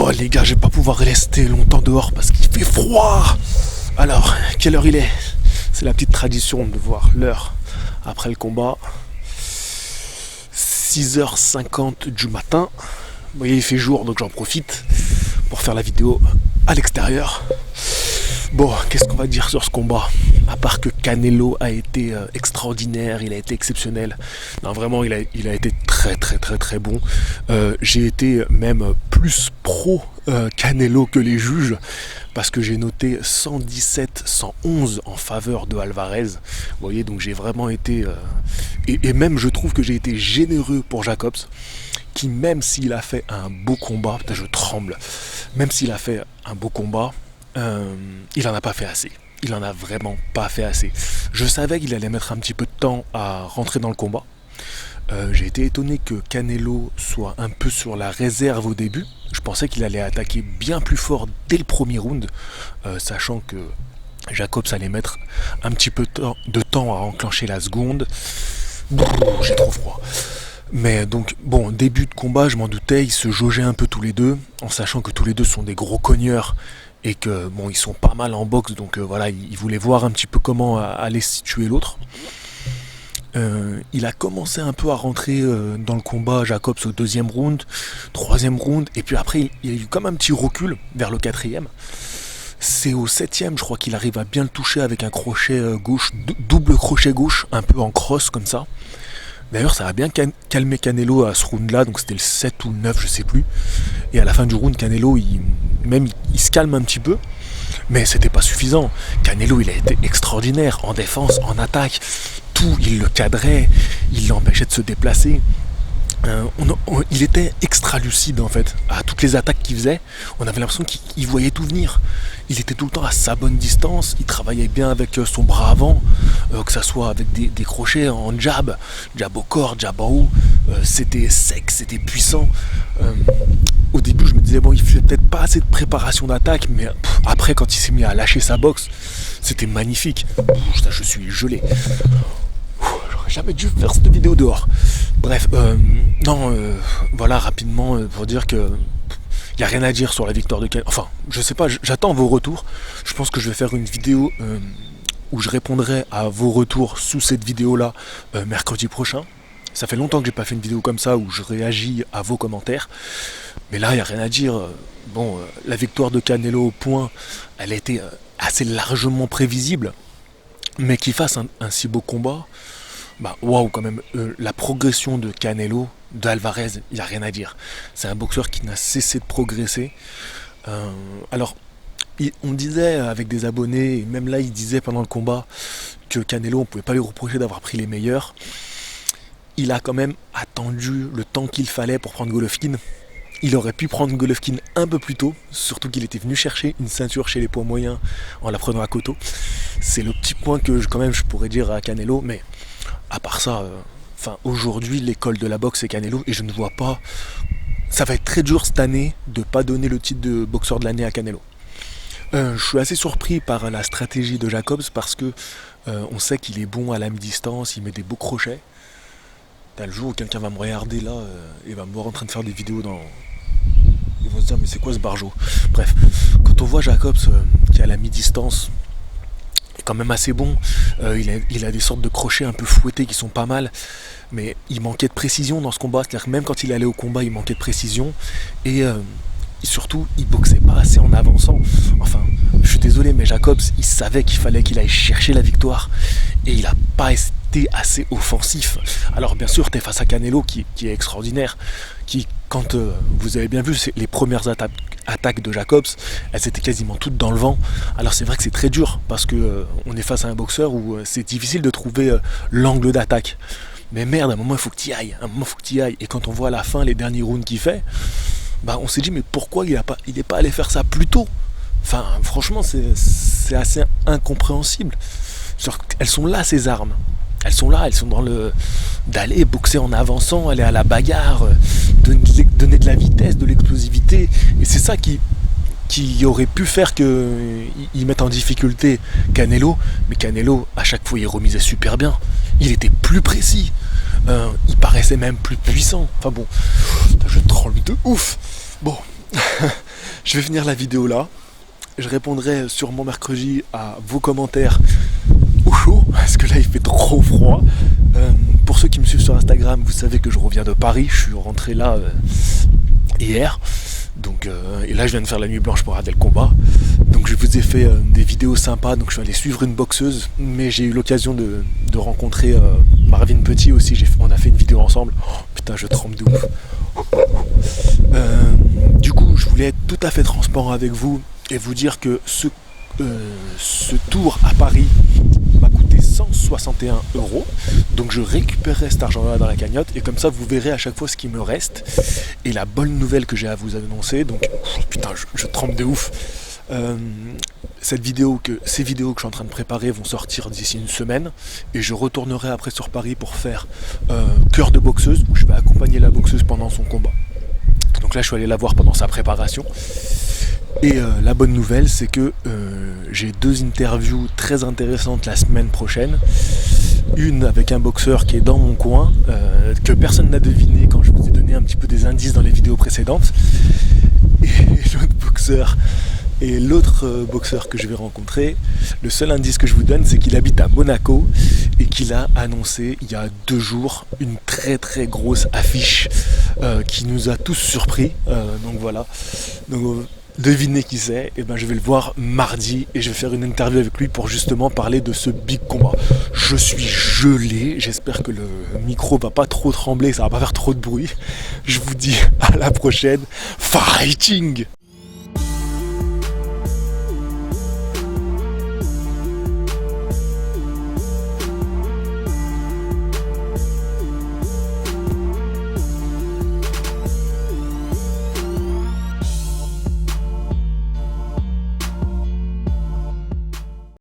Oh les gars, je vais pas pouvoir rester longtemps dehors parce qu'il fait froid. Alors, quelle heure il est? C'est la petite tradition de voir l'heure après le combat. 6h50 du matin. Vous voyez, il fait jour, donc j'en profite pour faire la vidéo à l'extérieur. Bon, qu'est-ce qu'on va dire sur ce combat? À part que Canelo a été extraordinaire, il a été exceptionnel. Non, vraiment, il a été très bon. J'ai été même plus pro Canelo que les juges, parce que j'ai noté 117-111 en faveur de Alvarez. Vous voyez, donc j'ai vraiment été... et même je trouve que j'ai été généreux pour Jacobs, qui même s'il a fait un beau combat, putain, je tremble, même s'il a fait un beau combat, il en a pas fait assez. Il en a vraiment pas fait assez. Je savais qu'il allait mettre un petit peu de temps à rentrer dans le combat. J'ai été étonné que Canelo soit un peu sur la réserve au début. Je pensais qu'il allait attaquer bien plus fort dès le premier round, sachant que Jacobs allait mettre un petit peu de temps à enclencher la seconde. J'ai trop froid. Mais donc, bon, début de combat, je m'en doutais, ils se jaugeaient un peu tous les deux, en sachant que tous les deux sont des gros cogneurs et que, bon, ils sont pas mal en boxe, donc voilà, ils voulaient voir un petit peu comment allait se situer l'autre. Il a commencé un peu à rentrer dans le combat, Jacobs, au deuxième round, troisième round, et puis après, il y a eu comme un petit recul vers le quatrième. C'est au septième, je crois qu'il arrive à bien le toucher avec un crochet gauche, double crochet gauche, un peu en cross comme ça. D'ailleurs, ça a bien calmé Canelo à ce round-là, donc c'était le 7 ou le 9, je sais plus. Et à la fin du round, Canelo, il se calme un petit peu, mais c'était pas suffisant. Canelo, il a été extraordinaire, en défense, en attaque, tout, il le cadrait, il l'empêchait de se déplacer. Il était extra lucide en fait, à toutes les attaques qu'il faisait, on avait l'impression qu'il voyait tout venir. Il était tout le temps à sa bonne distance, il travaillait bien avec son bras avant, que ça soit avec des crochets en jab au corps, jab en haut, c'était sec, c'était puissant. Au début je me disais bon, il fait peut-être pas assez de préparation d'attaque, mais après quand il s'est mis à lâcher sa boxe, c'était magnifique. Je suis gelé. J'aurais jamais dû faire cette vidéo dehors. Bref, voilà, rapidement, pour dire que il n'y a rien à dire sur la victoire de Canelo. Enfin, je sais pas, j'attends vos retours. Je pense que je vais faire une vidéo où je répondrai à vos retours sous cette vidéo-là mercredi prochain. Ça fait longtemps que j'ai pas fait une vidéo comme ça où je réagis à vos commentaires. Mais là, il n'y a rien à dire. La victoire de Canelo au point, elle a été assez largement prévisible. Mais qu'il fasse un si beau combat, waouh, quand même, la progression de Canelo, d'Alvarez, il n'y a rien à dire. C'est un boxeur qui n'a cessé de progresser. Alors, on disait avec des abonnés, et même là, ils disaient pendant le combat, que Canelo, on ne pouvait pas lui reprocher d'avoir pris les meilleurs. Il a quand même attendu le temps qu'il fallait pour prendre Golovkin. Il aurait pu prendre Golovkin un peu plus tôt, surtout qu'il était venu chercher une ceinture chez les poids moyens en la prenant à Cotto. C'est le petit point que je pourrais dire à Canelo, mais à part ça, aujourd'hui l'école de la boxe c'est Canelo et je ne vois pas. Ça va être très dur cette année de ne pas donner le titre de boxeur de l'année à Canelo. Je suis assez surpris par la stratégie de Jacobs parce que on sait qu'il est bon à la mi-distance, il met des beaux crochets. T'as le jour où quelqu'un va me regarder là et va me voir en train de faire des vidéos dans... Ils vont se dire mais c'est quoi ce barjo? Bref, quand on voit Jacobs qui est à la mi-distance est quand même assez bon, il a des sortes de crochets un peu fouettés qui sont pas mal, mais il manquait de précision dans ce combat, c'est-à-dire que même quand il allait au combat il manquait de précision et surtout il boxait pas assez en avançant. Enfin, je suis désolé mais Jacobs il savait qu'il fallait qu'il aille chercher la victoire et il a pas été assez offensif. Alors bien sûr t'es face à Canelo qui est extraordinaire, qui quand vous avez bien vu les premières attaques de Jacobs, elles étaient quasiment toutes dans le vent. Alors c'est vrai que c'est très dur parce que on est face à un boxeur où c'est difficile de trouver l'angle d'attaque. Mais merde, à un moment il faut que tu y ailles, et quand on voit à la fin les derniers rounds qu'il fait, on s'est dit mais pourquoi il n'est pas allé faire ça plus tôt? Enfin franchement c'est assez incompréhensible. Elles sont là ces armes. Elles sont dans le d'aller boxer en avançant, aller à la bagarre, donner de la vitesse, de l'explosivité. Et c'est ça qui aurait pu faire qu'ils mettent en difficulté Canelo. Mais Canelo, à chaque fois, il remisait super bien. Il était plus précis. Il paraissait même plus puissant. Enfin bon, je tremble de ouf. Bon, Je vais finir la vidéo là. Je répondrai sûrement mercredi à vos commentaires au chaud, parce que là il fait trop froid. Pour ceux qui me suivent sur Instagram, vous savez que je reviens de Paris. Je suis rentré là hier. Donc, et là je viens de faire la nuit blanche pour regarder le combat. Donc je vous ai fait des vidéos sympas. Donc je suis allé suivre une boxeuse, mais j'ai eu l'occasion de rencontrer Marvin Petit aussi. On a fait une vidéo ensemble. Oh, putain, je tremble de ouf. Du coup, je voulais être tout à fait transparent avec vous et vous dire que ce tour à Paris m'a coûté 161 €. Donc je récupérerai cet argent-là dans la cagnotte et comme ça vous verrez à chaque fois ce qui me reste. Et la bonne nouvelle que j'ai à vous annoncer, donc putain, je tremble de ouf. Ces vidéos que je suis en train de préparer vont sortir d'ici une semaine et je retournerai après sur Paris pour faire Cœur de boxeuse, où je vais accompagner la boxeuse pendant son combat. Donc là je suis allé la voir pendant sa préparation. Et la bonne nouvelle, c'est que j'ai 2 interviews très intéressantes la semaine prochaine. Une avec un boxeur qui est dans mon coin, que personne n'a deviné quand je vous ai donné un petit peu des indices dans les vidéos précédentes. Et l'autre boxeur que je vais rencontrer, le seul indice que je vous donne, c'est qu'il habite à Monaco et qu'il a annoncé il y a 2 jours une très très grosse affiche qui nous a tous surpris. Donc voilà. Donc, devinez qui c'est, et ben je vais le voir mardi et je vais faire une interview avec lui pour justement parler de ce big combat. Je suis gelé, j'espère que le micro va pas trop trembler, ça va pas faire trop de bruit. Je vous dis à la prochaine, fighting!